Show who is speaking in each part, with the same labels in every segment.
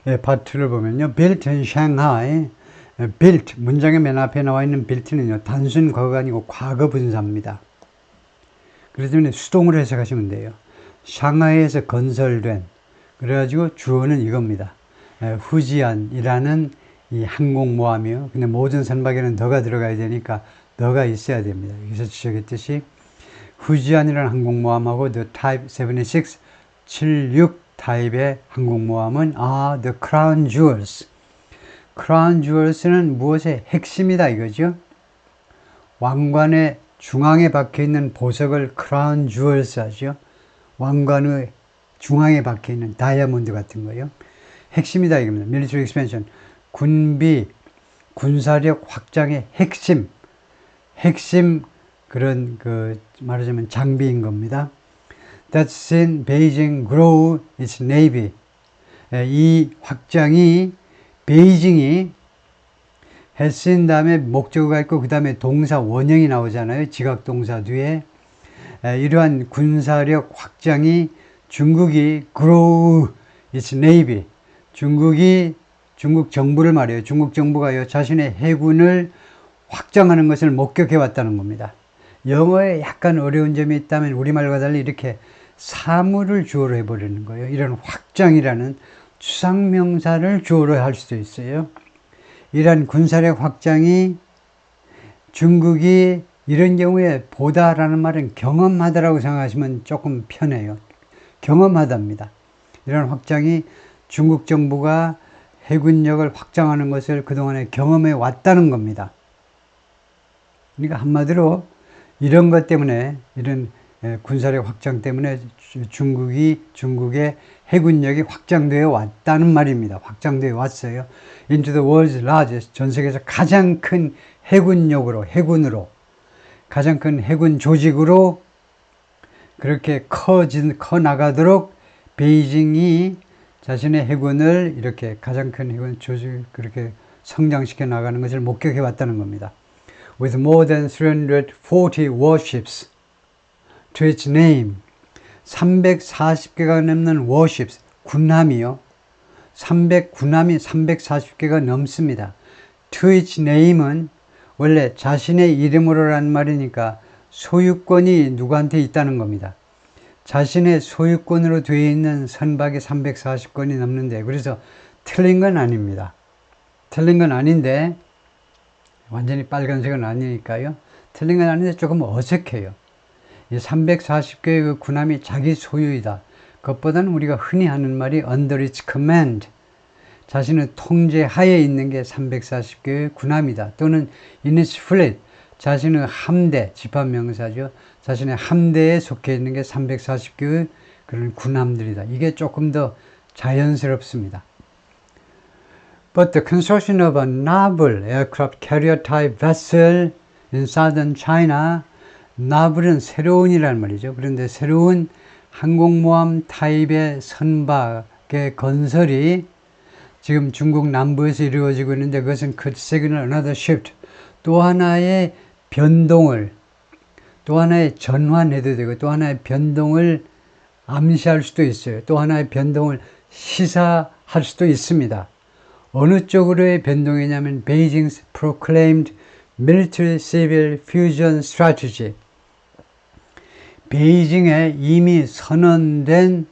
Speaker 1: 예, 파트를 보면요. built in Shanghai. built, 문장의 맨 앞에 나와 있는 built는요, 단순 과거가 아니고 과거 분사입니다. 그렇기 때문에 수동으로 해석하시면 돼요. 샹하이에서 건설된, 그래가지고 주어는 이겁니다. 후지안이라는 이 항공모함이요. 근데 모든 선박에는 더가 들어가야 되니까 더가 있어야 됩니다. 여기서 지적했듯이 후지안이라는 항공모함하고 The Type 76, 76 타입의 항공모함은 The Crown Jewels. Crown Jewels는 무엇의 핵심이다 이거죠. 왕관의 중앙에 박혀있는 보석을 Crown Jewels 하죠. 왕관의 중앙에 박혀있는 다이아몬드 같은 거요. 핵심이다 이겁니다. Military Expansion. 군비, 군사력 확장의 핵심 그런 말하자면 장비인 겁니다. That's seen Beijing grow its navy. 이 확장이 베이징이 했은 다음에 목적어가 있고 그 다음에 동사 원형이 나오잖아요. 지각동사 뒤에. 이러한 군사력 확장이 중국이 grow its navy. 중국 정부를 말해요. 중국 정부가요, 자신의 해군을 확장하는 것을 목격해 왔다는 겁니다. 영어에 약간 어려운 점이 있다면 우리말과 달리 이렇게 사물을 주어로 해버리는 거예요. 이런 확장이라는 추상명사를 주어로 할 수도 있어요. 이러한 군사력 확장이 중국이 이런 경우에 보다라는 말은 경험하다라고 생각하시면 조금 편해요. 경험하답니다. 이런 확장이 중국 정부가 해군력을 확장하는 것을 그동안에 경험해 왔다는 겁니다. 그러니까 한마디로 이런 것 때문에, 이런 군사력 확장 때문에 중국의 해군력이 확장되어 왔다는 말입니다. 확장되어 왔어요. Into the world's largest, 전 세계에서 가장 큰 해군으로, 가장 큰 해군 조직으로 그렇게 커 나가도록 베이징이 자신의 해군을 이렇게 가장 큰 해군 조직 그렇게 성장시켜 나가는 것을 목격해 왔다는 겁니다. With more than 340 warships to its name. 340개가 넘는 warships, 군함이요. 군함이 340개가 넘습니다. To its name은 원래 자신의 이름으로라는 말이니까 소유권이 누구한테 있다는 겁니다. 자신의 소유권으로 되어 있는 선박이 340건이 넘는데, 그래서 틀린 건 아닙니다. 틀린 건 아닌데, 완전히 빨간색은 아니니까요. 틀린 건 아닌데 조금 어색해요. 이 340개의 그 군함이 자기 소유이다. 그것보다는 우리가 흔히 하는 말이 under its command. 자신의 통제 하에 있는 게 340개의 군함이다. 또는 in its fleet. 자신의 함대, 집합명사죠. 자신의 함대에 속해 있는 게 340개의 그런 군함들이다. 이게 조금 더 자연스럽습니다. But the construction of a naval aircraft carrier type vessel in southern China, 나블은 새로운이라는 말이죠. 그런데 새로운 항공모함 타입의 선박의 건설이 지금 중국 남부에서 이루어지고 있는데, 그것은 could signal another shift. 또 하나의 변동을, 또 하나의 전환해도 되고, 또 하나의 변동을 암시할 수도 있어요. 또 하나의 변동을 시사할 수도 있습니다. 어느 쪽으로의 변동이냐면 Beijing's proclaimed military-civil fusion strategy. 베이징에 이미 선언된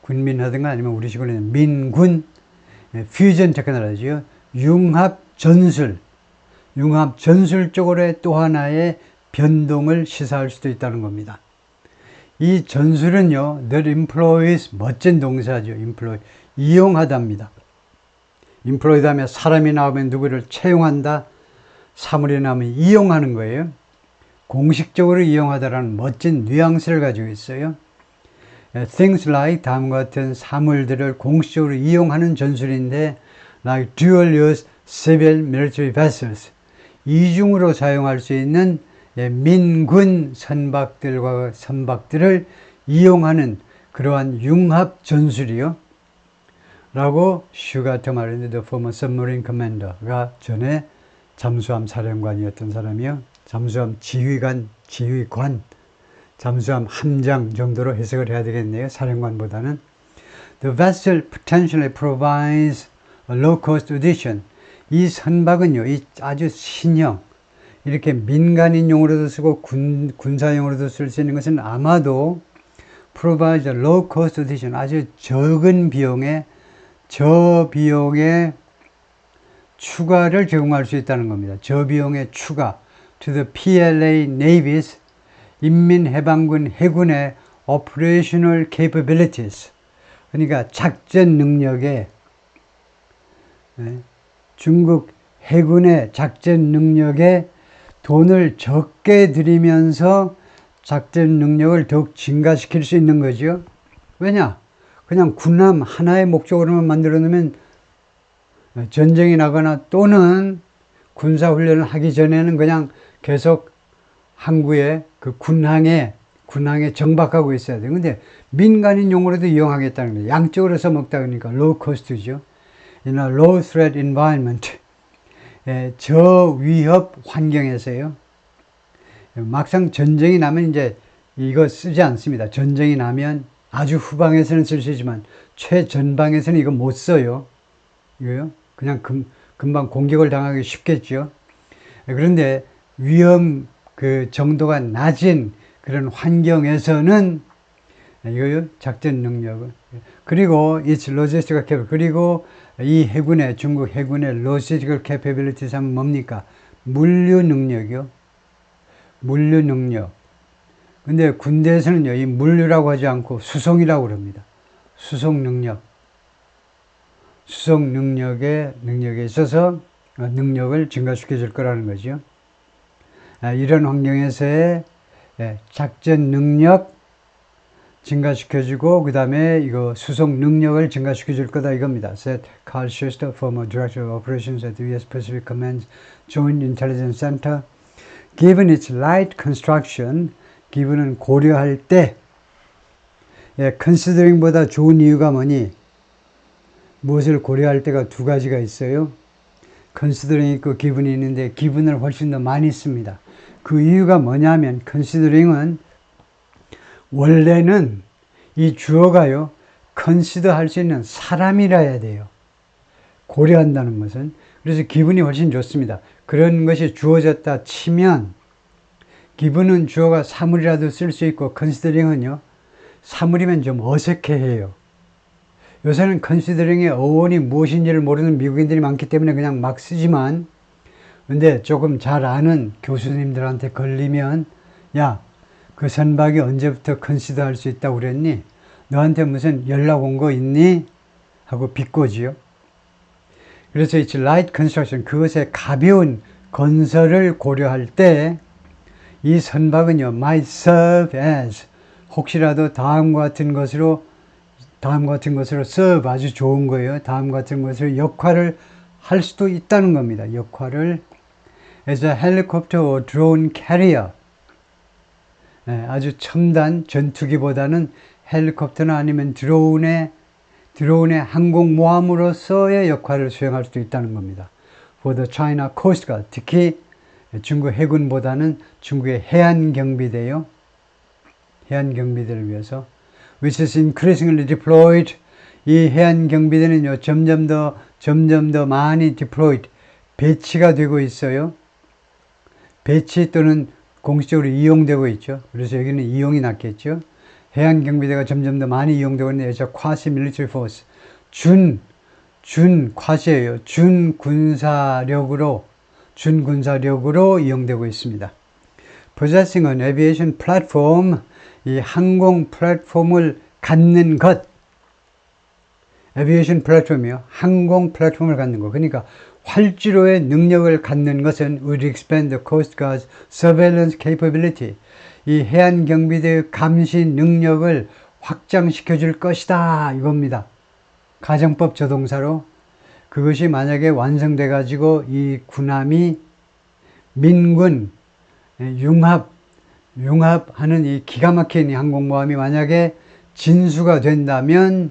Speaker 1: 군민하든가 아니면 우리식으로는 민군 퓨전 테크놀로지요. 융합 전술 쪽으로의 또 하나의 변동을 시사할 수도 있다는 겁니다. 이 전술은요, that employs, 멋진 동사죠. employ, 이용하답니다. employ 다음에 사람이 나오면 누구를 채용한다, 사물이 나오면 이용하는 거예요. 공식적으로 이용하다라는 멋진 뉘앙스를 가지고 있어요. Things like 다음과 같은 사물들을 공식적으로 이용하는 전술인데, like dual use civil military vessels, 이중으로 사용할 수 있는 민군 선박들을 이용하는 그러한 융합 전술이요. 라고 슈가트 말했는데, the former submarine commander가 전에 잠수함 사령관이었던 사람이요. 잠수함 지휘관 잠수함 함장 정도로 해석을 해야 되겠네요. 사령관보다는. The vessel potentially provides a low-cost addition. 이 선박은요, 이 아주 신형, 이렇게 민간인 용으로도 쓰고 군사용으로도 쓸 수 있는 것은 아마도 provides a low-cost addition. 아주 적은 비용에, 저비용의 추가를 제공할 수 있다는 겁니다. 저비용의 추가. To the PLA Navy's 인민해방군 해군의 operational capabilities. 그러니까 작전 능력에, 중국 해군의 작전 능력에 돈을 적게 들이면서 작전 능력을 더욱 증가시킬 수 있는 거죠. 왜냐? 그냥 군함 하나의 목적으로만 만들어 놓으면 전쟁이 나거나 또는 군사훈련을 하기 전에는 그냥 계속 항구에 그 군항에 정박하고 있어야 돼요. 근데 민간인 용으로도 이용하겠다는 거예요. 양쪽으로 써먹다 보니까 low cost죠. In a low threat environment. 저위협 환경에서요. 막상 전쟁이 나면 이제 이거 쓰지 않습니다. 전쟁이 나면 아주 후방에서는 쓸 수 있지만 최전방에서는 이거 못 써요. 이거요. 그냥 금방 공격을 당하기 쉽겠죠. 그런데 위험 그 정도가 낮은 그런 환경에서는 이거요. 작전 능력을. 그리고 its logistical capability. 그리고 이 해군의 중국 해군의 logistical capabilities 하면 뭡니까? 물류 능력이요. 물류 능력. 근데 군대에서는요, 이 물류라고 하지 않고 수송이라고 그럽니다. 수송 능력. 수송 능력에 있어서 능력을 증가시켜 줄 거라는 거죠. 이런 환경에서의 작전 능력 증가시켜주고, 그 다음에 이거 수송 능력을 증가시켜줄 거다 이겁니다. Said Carl Schuster, former director of operations at the U.S. Pacific Command Joint Intelligence Center. Given its light construction, given은 고려할 때, considering보다 좋은 이유가 뭐니? 무엇을 고려할 때가 두 가지가 있어요. considering 있고 given이 있는데 given을 훨씬 더 많이 씁니다. 그 이유가 뭐냐면 considering은 원래는 이 주어가요, consider 할 수 있는 사람이라 해야 돼요. 고려한다는 것은. 그래서 기분이 훨씬 좋습니다. 그런 것이 주어졌다 치면, 기분은 주어가 사물이라도 쓸 수 있고, considering은요, 사물이면 좀 어색해해요. 요새는 considering의 어원이 무엇인지를 모르는 미국인들이 많기 때문에 그냥 막 쓰지만, 근데 조금 잘 아는 교수님들한테 걸리면, 야, 그 선박이 언제부터 컨시더 할 수 있다고 그랬니? 너한테 무슨 연락 온 거 있니? 하고 비꼬지요. 그래서 it's light construction, 그것의 가벼운 건설을 고려할 때 이 선박은요, might serve as, 혹시라도 다음과 같은 것으로 serve, 아주 좋은 거예요. 다음과 같은 것으로 역할을 할 수도 있다는 겁니다. 역할을 as a helicopter or drone carrier. 아주 첨단 전투기보다는 헬리콥터나 아니면 드론의 항공모함으로서의 역할을 수행할 수도 있다는 겁니다. For the China Coast Guard, 특히 중국 해군보다는 중국의 해안경비대요. 해안경비대를 위해서 which is increasingly deployed. 이 해안경비대는요, 점점 더 많이 deployed, 배치가 되고 있어요. 배치 또는 공식적으로 이용되고 있죠. 그래서 여기는 이용이 낮겠죠. 해안경비대가 점점 더 많이 이용되고 있는데, 저 quasi military force, quasi예요. 준군사력으로 이용되고 있습니다. Possessing an aviation platform, 이 항공 플랫폼을 갖는 것. aviation 플랫폼이요. 항공 플랫폼을 갖는 것. 그러니까 활주로의 능력을 갖는 것은 would expand the Coast Guard's surveillance capability. 이 해안경비대의 감시 능력을 확장시켜 줄 것이다 이겁니다. 가정법 조동사로. 그것이 만약에 완성돼 가지고 이 군함이 민군 융합하는 이 기가 막힌 이 항공모함이 만약에 진수가 된다면,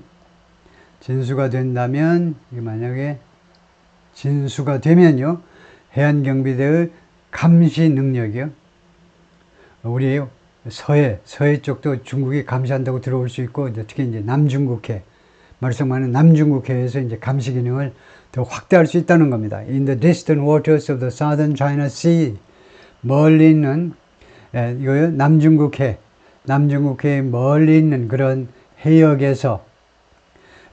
Speaker 1: 만약에 진수가 되면요, 해안경비대의 감시 능력이요, 우리 서해 쪽도 중국이 감시한다고 들어올 수 있고, 특히 이제 남중국해, 말썽 많은 남중국해에서 이제 감시 기능을 더 확대할 수 있다는 겁니다. In the distant waters of the southern China Sea, 멀리 있는, 이거요, 남중국해 멀리 있는 그런 해역에서,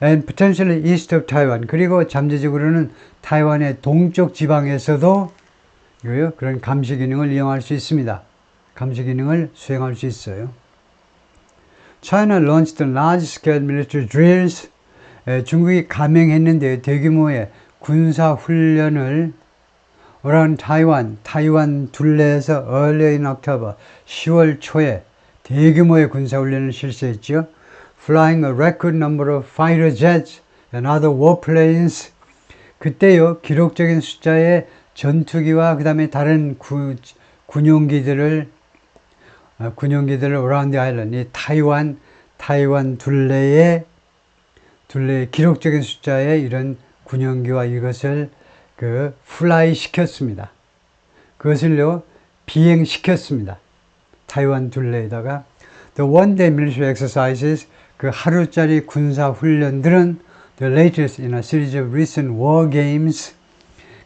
Speaker 1: and potentially east of Taiwan, 그리고 잠재적으로는 타이완의 동쪽 지방에서도 이거요, 그런 감시 기능을 이용할 수 있습니다. 감시 기능을 수행할 수 있어요. China launched large-scale military drills. 중국이 감행했는데 대규모의 군사 훈련을 around 타이완 둘레에서 early in October, 10월 초에 대규모의 군사 훈련을 실시했죠. Flying a record number of fighter jets and other warplanes. 그때요, 기록적인 숫자의 전투기와 그 다음에 다른 군용기들을 around the island, 이 타이완 둘레에 기록적인 숫자의 이런 군용기와 이것을 플라이 시켰습니다. 그것을요, 비행시켰습니다. 타이완 둘레에다가. The one-day military exercises, 그 하루짜리 군사 훈련들은 the latest in a series of recent war games,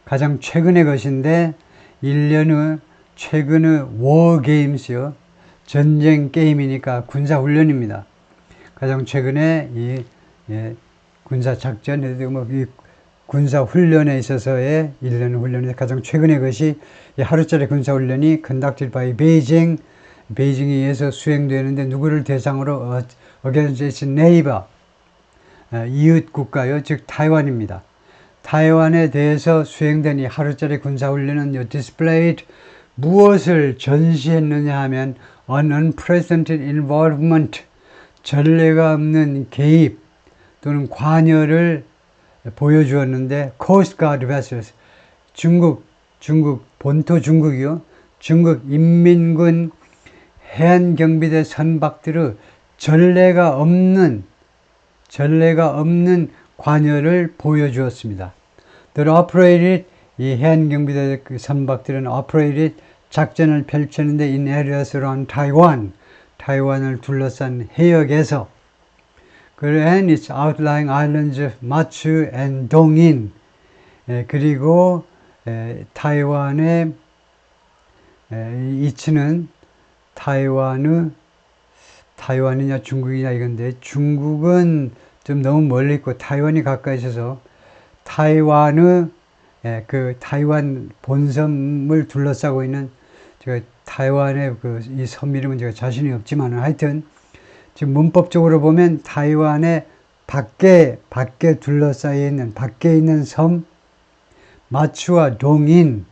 Speaker 1: 가장 최근의 것인데 1년 후 최근의 war games요, 전쟁 게임이니까 군사 훈련입니다. 가장 최근에 이 군사 작전, 이 군사 훈련에 있어서의 1년 훈련에 가장 최근의 것이 이 하루짜리 군사 훈련이 conducted by Beijing, 베이징에 의해서 수행되는데 누구를 대상으로 against its neighbor, 이웃 국가요, 즉 타이완입니다. 타이완에 대해서 수행된 이 하루짜리 군사 훈련은 displayed, 무엇을 전시했느냐 하면 an unprecedented involvement, 전례가 없는 개입 또는 관여를 보여주었는데, Coast Guard vessels, 중국 본토 중국이요, 중국 인민군 해안경비대 선박들의 전례가 없는 관여를 보여주었습니다. They operated, 이 해안경비대 선박들은 operated, 작전을 펼쳤는데 in areas around 타이완을 둘러싼 해역에서, and its outlying islands of Matsu and Dongin, 그리고 타이완의 이치는 타이완이냐 중국이냐 이건데, 중국은 좀 너무 멀리 있고 타이완이 가까이 있어서 타이완 본섬을 둘러싸고 있는, 제가 타이완의 이 섬 이름은 제가 자신이 없지만 하여튼 지금 문법적으로 보면 타이완의 밖에 둘러싸여 있는, 밖에 있는 섬 마추와 동인,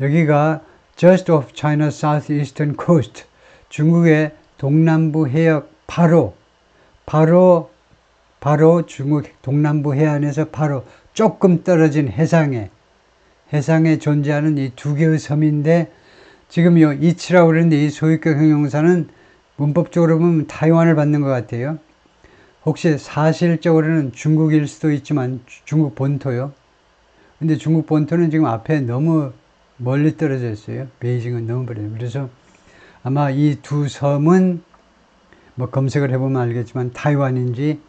Speaker 1: 여기가 just off China's southeastern coast, 중국의 동남부 해역 바로 중국 동남부 해안에서 바로 조금 떨어진 해상에 존재하는 이 두 개의 섬인데, 지금 이 이치라고 그러는데 이 소유격 형용사는 문법적으로 보면 타이완을 받는 것 같아요. 혹시 사실적으로는 중국일 수도 있지만 중국 본토요. 근데 중국 본토는 지금 앞에 너무 멀리 떨어져 있어요. 베이징은 너무 멀리. 그래서 아마 이 두 섬은 뭐 검색을 해보면 알겠지만 타이완인지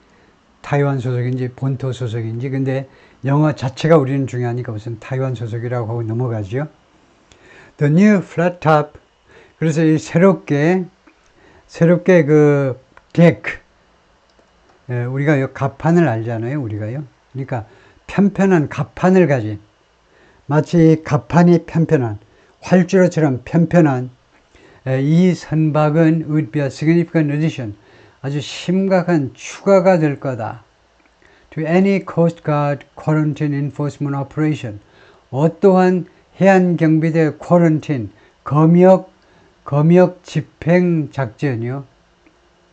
Speaker 1: 타이완 소속인지 본토 소속인지, 근데 영어 자체가 우리는 중요하니까 우선 타이완 소속이라고 하고 넘어가죠. The new flat top, 그래서 이 새롭게 그 deck, 우리가 갑판을 알잖아요, 우리가요. 그러니까 편편한 갑판을 가진, 마치 갑판이 편편한, 활주로처럼 편편한 이 선박은 would be a significant addition, 아주 심각한 추가가 될 거다. To any Coast Guard quarantine enforcement operation, 어떠한 해안경비대 quarantine, 검역 집행 작전이요.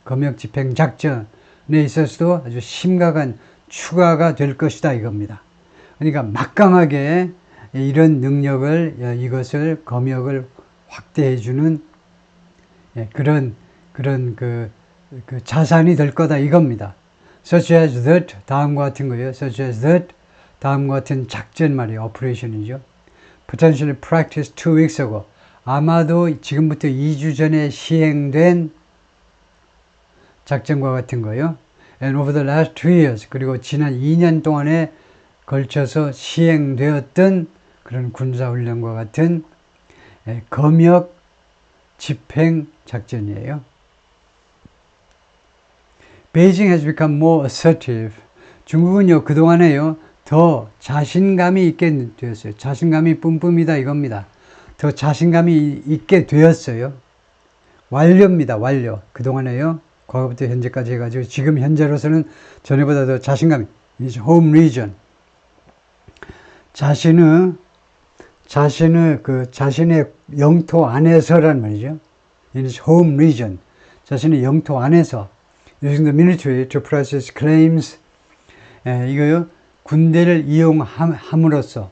Speaker 1: 검역 집행 작전에 있어서도 아주 심각한 추가가 될 것이다 이겁니다. 그러니까 막강하게 이런 능력을, 이것을 검역을 확대해주는 그런 그 자산이 될 거다 이겁니다. Such as that, 다음과 같은 거예요. Such as that, 다음과 같은 작전 말이에요. operation이죠. Potentially practiced 2 weeks ago, 아마도 지금부터 2주 전에 시행된 작전과 같은 거요. And over the last 2 years, 그리고 지난 2년 동안에 걸쳐서 시행되었던 그런 군사훈련과 같은 검역 집행 작전이에요. Beijing has become more assertive. 중국은요, 그동안에요, 더 자신감이 있게 되었어요. 자신감이 뿜뿜이다 이겁니다. 더 자신감이 있게 되었어요. 완료입니다. 완료. 그동안에요, 과거부터 현재까지 해가지고 지금 현재로서는 전에보다 더 자신감이, is home region. 자신의 영토 안에서란 말이죠. in his home region. 자신의 영토 안에서 using the military to process claims. 이거요, 군대를 이용함으로써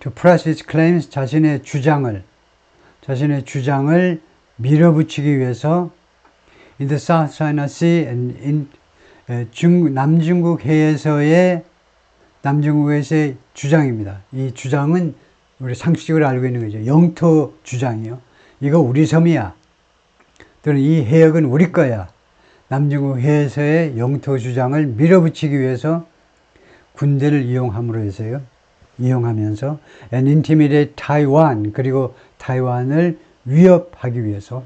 Speaker 1: to process claims, 자신의 주장을 밀어붙이기 위해서 in the South China Sea and in 남중국해에서의 주장입니다. 이 주장은 우리 상식적으로 알고 있는 거죠. 영토 주장이요. 이거 우리 섬이야. 또는 이 해역은 우리 거야. 남중국해에서의 영토 주장을 밀어붙이기 위해서 군대를 이용함으로 해서요. 이용하면서 and intimidate Taiwan, 그리고 타이완을 위협하기 위해서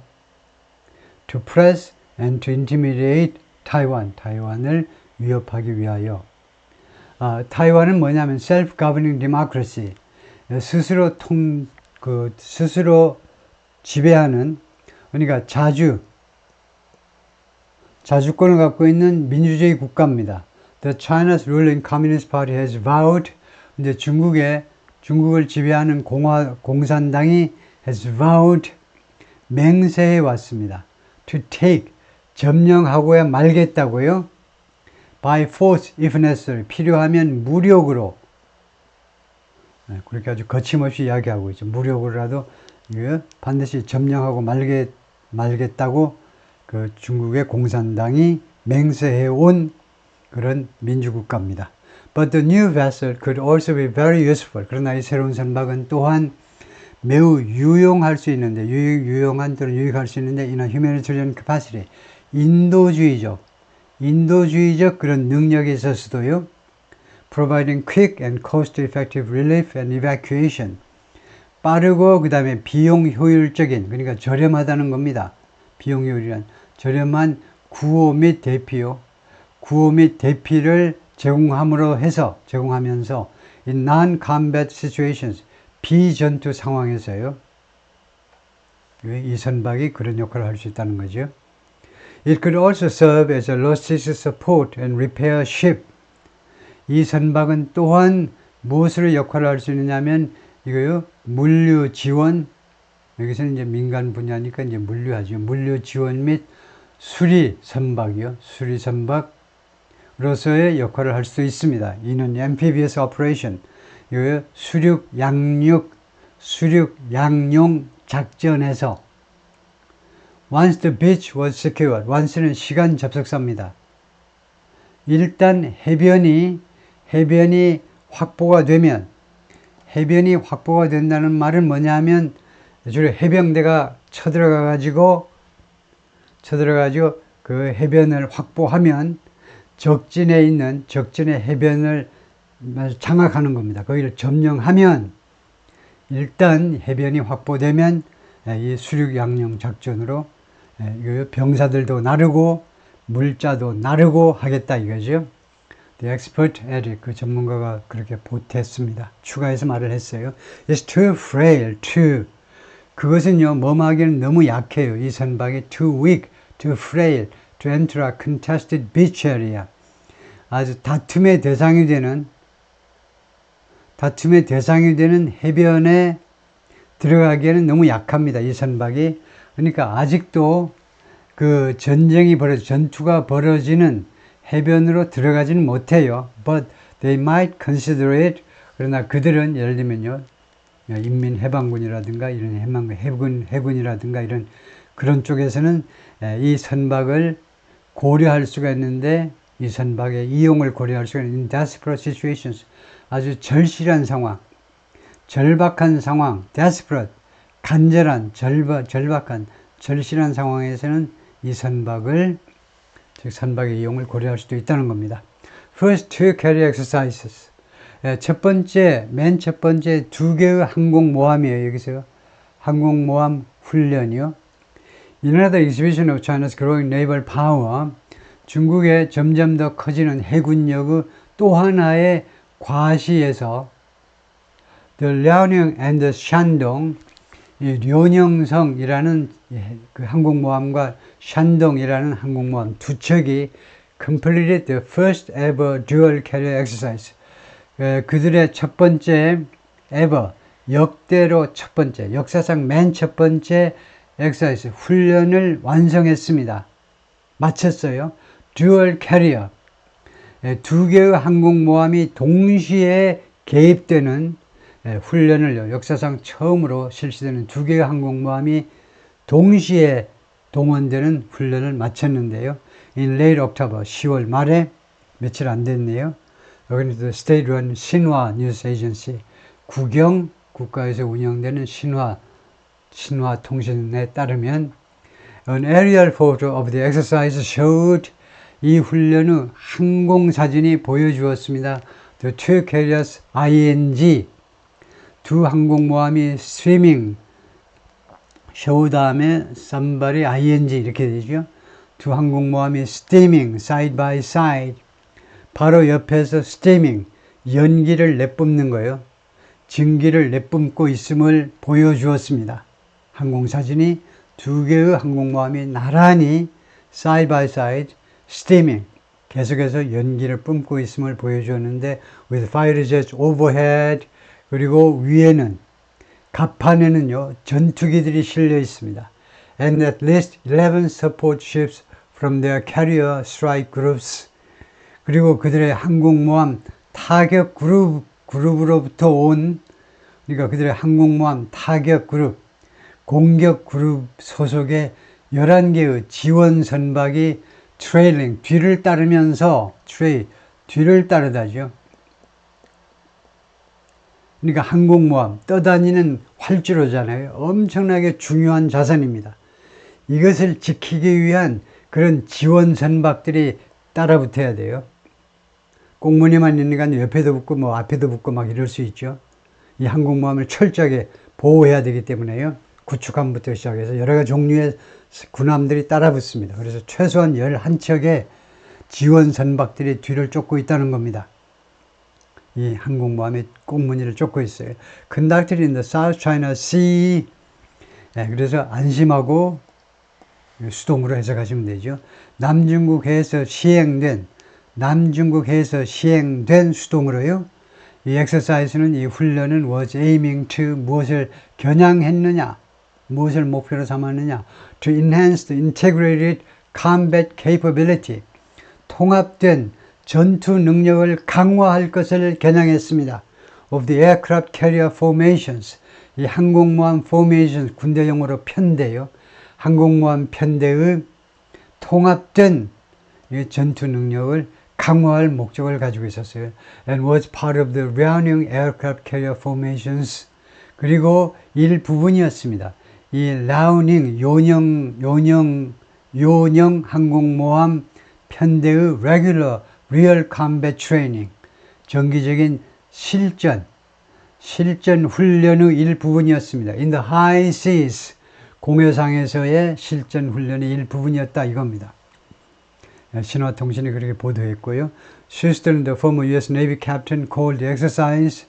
Speaker 1: to press and to intimidate Taiwan, 타이완을 위협하기 위하여. 타이완은 뭐냐면 self-governing democracy, 스스로 지배하는, 그러니까 자주권을 갖고 있는 민주주의 국가입니다. The China's ruling Communist Party has vowed, 이제 중국을 지배하는 공산당이 has vowed, 맹세해 왔습니다. To take, 점령하고야 말겠다고요. By force if necessary, 필요하면 무력으로. 그렇게 아주 거침없이 이야기하고 있죠. 무력으로라도 반드시 점령하고 말겠다고 그 중국의 공산당이 맹세해 온 그런 민주국가입니다. But the new vessel could also be very useful. 그러나 이 새로운 선박은 또한 매우 유용할 수 있는데, 유용한 또는 유익할 수 있는데, in a humanitarian capacity, 인도주의적 그런 능력에 있어서도요, providing quick and cost-effective relief and evacuation, 빠르고 그 다음에 비용 효율적인, 그러니까 저렴하다는 겁니다. 비용 효율이란 저렴한 구호 및 대피를 제공하면서 in non-combat situations, 비전투 상황에서요, 이 선박이 그런 역할을 할 수 있다는 거죠. It could also serve as a logistics support and repair ship. 이 선박은 또한 무엇으로 역할을 할 수 있느냐면 이거요, 물류 지원, 여기서는 이제 민간 분야니까 이제 물류하죠. 물류 지원 및 수리 선박으로서의 역할을 할 수 있습니다. 이는 amphibious operation, 이거요, 수륙 양용 작전에서 once the beach was secured, once는 시간 접속사입니다. 일단 해변이 확보가 된다는 말은 뭐냐면 주로 해병대가 쳐들어가가지고 그 해변을 확보하면 적진의 해변을 장악하는 겁니다. 거기를 점령하면 일단 해변이 확보되면 이 수륙 양용 작전으로 병사들도 나르고 물자도 나르고 하겠다 이거죠. The expert added, 그 전문가가 그렇게 보탰습니다. 추가해서 말을 했어요. It's too frail, 그것은요, 뭐하기에는 너무 약해요. 이 선박이 too weak, too frail to enter a contested beach area. 아주 다툼의 대상이 되는 해변에 들어가기에는 너무 약합니다. 이 선박이. 그러니까 아직도 그 전투가 벌어지는 해변으로 들어가지는 못해요. But they might consider it. 그러나 그들은 예를 들면요, 인민해방군이라든가 이런 해군이라든가 이런 그런 쪽에서는 이 선박을 고려할 수가 있는데, 이 선박의 이용을 고려할 수가 있는 in desperate situations, 아주 절실한 상황, 절박한 상황, desperate, 간절한, 절박한, 절실한 상황에서는 이 선박을, 즉 선박의 이용을 고려할 수도 있다는 겁니다. First two carrier exercises. 맨 첫 번째 두 개의 항공모함이에요. 여기서 항공모함 훈련이요. In another exhibition of China's growing naval power, 중국의 점점 더 커지는 해군력의 또 하나의 과시에서 The Liaoning and the Shandong, 이 료녕성이라는 그 항공모함과 샨동이라는 항공모함 두 척이 completed the first ever dual carrier exercise. 그들의 첫 번째 ever, 역대로 첫 번째, 역사상 맨 첫 번째 exercise, 훈련을 완성했습니다. 마쳤어요. dual carrier. 두 개의 항공모함이 동시에 개입되는 훈련을요, 역사상 처음으로 실시되는 두 개의 항공모함이 동시에 동원되는 훈련을 마쳤는데요. In late October, 10월 말에 며칠 안 됐네요. 여기는 State-run 신화 News Agency, 국영 국가에서 운영되는 신화 통신에 따르면 An aerial photo of the exercise showed, 이 훈련의 항공 사진이 보여주었습니다. The two carriers ING, 두 항공모함이 스위밍, show 다음에 somebody ing 이렇게 되죠. 두 항공모함이 steaming side by side, 바로 옆에서 steaming, 연기를 내뿜는 거예요. 증기를 내뿜고 있음을 보여주었습니다. 항공사진이 두 개의 항공모함이 나란히 side by side steaming, 계속해서 연기를 뿜고 있음을 보여주었는데 with fighter jets overhead, 그리고 위에는 갑판에는요 전투기들이 실려 있습니다. And at least 11 support ships from their carrier strike groups, 그리고 그들의 항공모함 타격 그룹으로부터 온, 그러니까 그들의 항공모함 타격 그룹, 공격 그룹 소속의 11개의 지원 선박이 트레일링, 뒤를 따르면서, 뒤를 따르다죠. 그러니까 항공모함, 떠다니는 활주로잖아요. 엄청나게 중요한 자산입니다. 이것을 지키기 위한 그런 지원 선박들이 따라붙어야 돼요. 꽁무니만 있는 게 옆에도 붙고 뭐 앞에도 붙고 막 이럴 수 있죠. 이 항공모함을 철저하게 보호해야 되기 때문에요. 구축함부터 시작해서 여러 가지 종류의 군함들이 따라붙습니다. 그래서 최소한 11척의 지원 선박들이 뒤를 쫓고 있다는 겁니다. 이 항공모함이 꽁무니를 쫓고 있어요. Conducted in the South China Sea. 그래서 안심하고 수동으로 해석하시면 되죠. 남중국해에서 시행된 수동으로요. 이 엑서사이즈는, 이 훈련은 was aiming to, 무엇을 겨냥했느냐, 무엇을 목표로 삼았느냐, to enhance the integrated combat capability, 통합된 전투 능력을 강화할 것을 겨냥했습니다. of the aircraft carrier formations, 이 항공모함 formations, 군대 용어로 편대요. 항공모함 편대의 통합된 전투 능력을 강화할 목적을 가지고 있었어요. And was part of the Liaoning aircraft carrier formations. 그리고 일부분이었습니다. 이 라우닝, 요령 항공모함 편대의 regular real combat training, 정기적인 실전 훈련의 일부분이었습니다. In the high seas, 공해상에서의 실전 훈련의 일부분이었다 이겁니다. 신화통신이 그렇게 보도했고요. Schuster, the former U.S. Navy captain, called the exercise,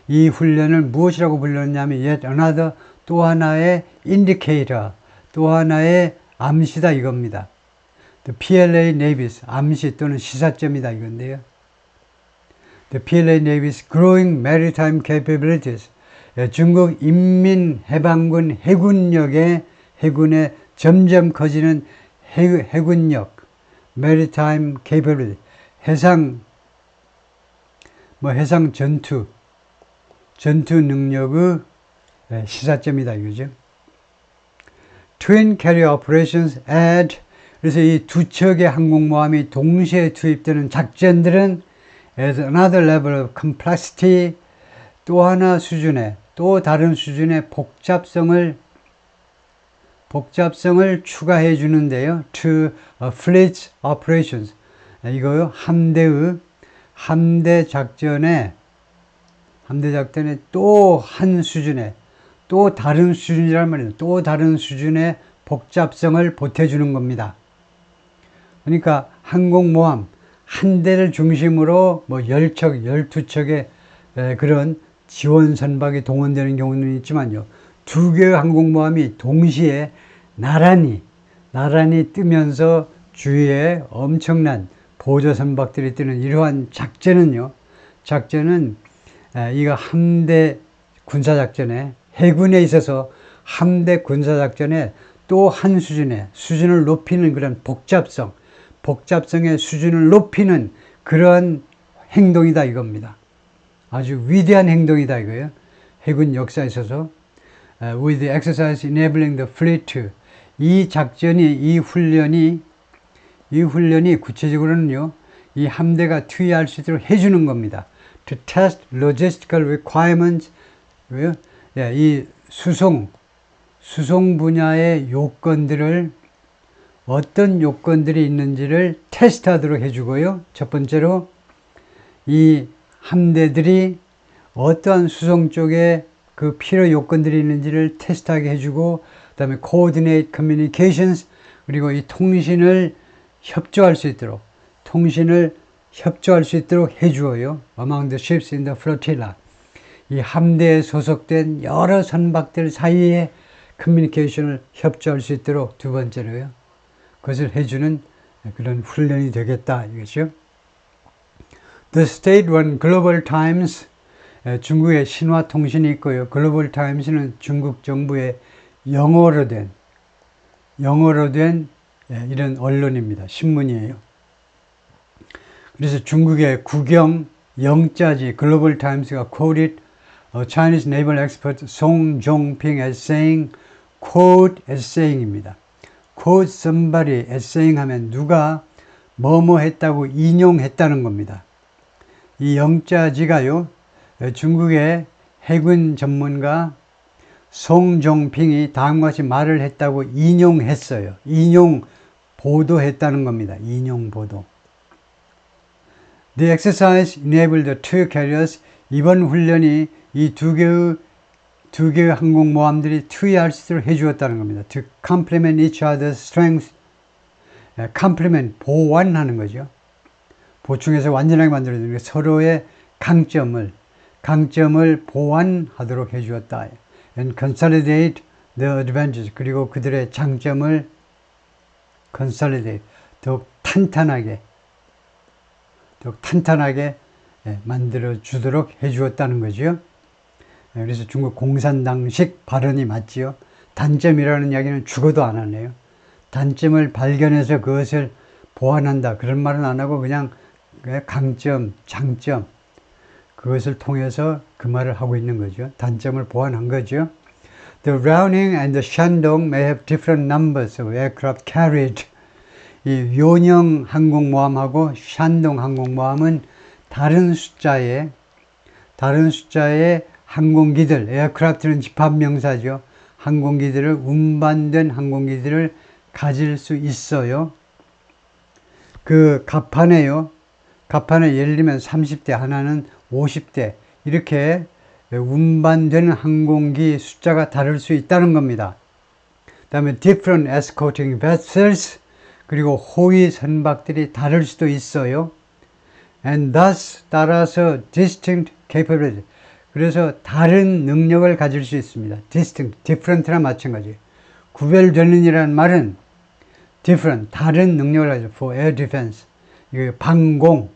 Speaker 1: 이 훈련을 무엇이라고 불렀냐면 yet another, 또 하나의 indicator, 또 하나의 암시다 이겁니다. The PLA Navy's, 암시 또는 시사점이다 이건데요. The PLA Navy's growing maritime capabilities, 중국 인민해방군 해군의 점점 커지는 해군력, maritime capability, 해상 전투 능력의 시사점이다 이거죠. Twin carrier operations add, 그래서 이 두 척의 항공모함이 동시에 투입되는 작전들은 as another level of complexity, 또 하나 수준의 또 다른 수준의 복잡성을 추가해 주는데요. To fleet operations. 이거요. 함대 작전에 또 한 수준의, 또 다른 수준이란 말이에요. 또 다른 수준의 복잡성을 보태주는 겁니다. 그러니까 항공모함 한 대를 중심으로 뭐 10척, 12척의 그런 지원 선박이 동원되는 경우는 있지만요. 두 개의 항공모함이 동시에 나란히 뜨면서 주위에 엄청난 보조 선박들이 뜨는 이러한 작전은 이거 함대 군사작전에, 해군에 있어서 함대 군사작전에 또 한 수준을 높이는 그런 복잡성의 수준을 높이는 그런 행동이다 이겁니다. 아주 위대한 행동이다 이거예요. 해군 역사에 있어서 with the exercise enabling the fleet to, 이 훈련이 구체적으로는요, 이 함대가 투여할 수 있도록 해주는 겁니다. To test logistical requirements, 이 수송 분야의 요건들을, 어떤 요건들이 있는지를 테스트하도록 해주고요. 첫 번째로 이 함대들이 어떠한 수송 쪽에 그 필요 요건들이 있는지를 테스트하게 해주고, 그 다음에 coordinate communications, 그리고 이 통신을 협조할 수 있도록 해주어요. Among the ships in the flotilla. 이 함대에 소속된 여러 선박들 사이에 커뮤니케이션을 협조할 수 있도록 두 번째로요. 그것을 해주는 그런 훈련이 되겠다 이거죠. The state-run Global Times, 중국의 신화통신이 있고요. 글로벌 타임스는 중국 정부의 영어로 된 이런 언론입니다. 신문이에요. 그래서 중국의 국영 영자지 글로벌 타임스가 quoted Chinese naval expert Song Zhongping as saying, quote as saying입니다. quote somebody as saying 하면 누가 뭐뭐 했다고 인용했다는 겁니다. 이 영자지가요, 중국의 해군 전문가 송종핑이 다음과 같이 말을 했다고 인용했어요. 인용 보도했다는 겁니다. 인용 보도. The exercise enabled the two carriers, 이번 훈련이 이 두 개의 항공모함들이 투여할 수 있도록 해주었다는 겁니다. To complement each other's strengths. complement, 보완하는 거죠. 보충해서 완전하게 만들어주는 서로의 강점을 보완하도록 해주었다. And consolidate the advantages. 그리고 그들의 장점을 consolidate, 더욱 탄탄하게 만들어주도록 해주었다는 거죠. 그래서 중국 공산당식 발언이 맞지요. 단점이라는 이야기는 죽어도 안 하네요. 단점을 발견해서 그것을 보완한다. 그런 말은 안 하고 그냥 강점, 장점, 그것을 통해서 그 말을 하고 있는 거죠. 단점을 보완한 거죠. The Liaoning and the Shandong may have different numbers of aircraft carried. 이 요령 항공모함하고 샨동 항공모함은 다른 숫자의 항공기들, 에어크래프트는 집합명사죠. 운반된 항공기들을 가질 수 있어요. 그 갑판에 예를 들면 30대, 하나는 50대, 이렇게 운반되는 항공기 숫자가 다를 수 있다는 겁니다. 그 다음에 different escorting vessels, 그리고 호위 선박들이 다를 수도 있어요. And thus, 따라서 distinct capability, 그래서 다른 능력을 가질 수 있습니다. distinct, different랑 마찬가지. 구별되는 이라는 말은 different, 다른 능력을 가지고 for air defense, 이게 방공,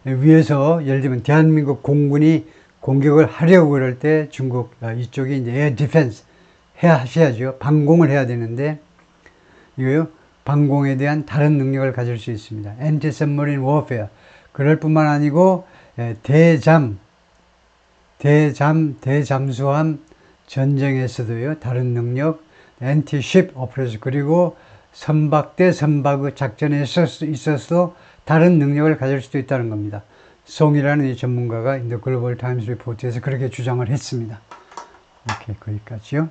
Speaker 1: 위에서 예를 들면 대한민국 공군이 공격을 하려고 그럴 때 중국 이쪽이 이제 air defense 하셔야죠. 방공을 해야 되는데 이거요, 방공에 대한 다른 능력을 가질 수 있습니다. anti-submarine warfare, 그럴 뿐만 아니고 대잠수함 전쟁에서도요, 다른 능력, anti-ship operation, 그리고 선박 대 선박의 작전에 있어서도 다른 능력을 가질 수도 있다는 겁니다. 송이라는 이 전문가가 인더 글로벌 타임스 리포트에서 그렇게 주장을 했습니다. 오케이, 거기까지요.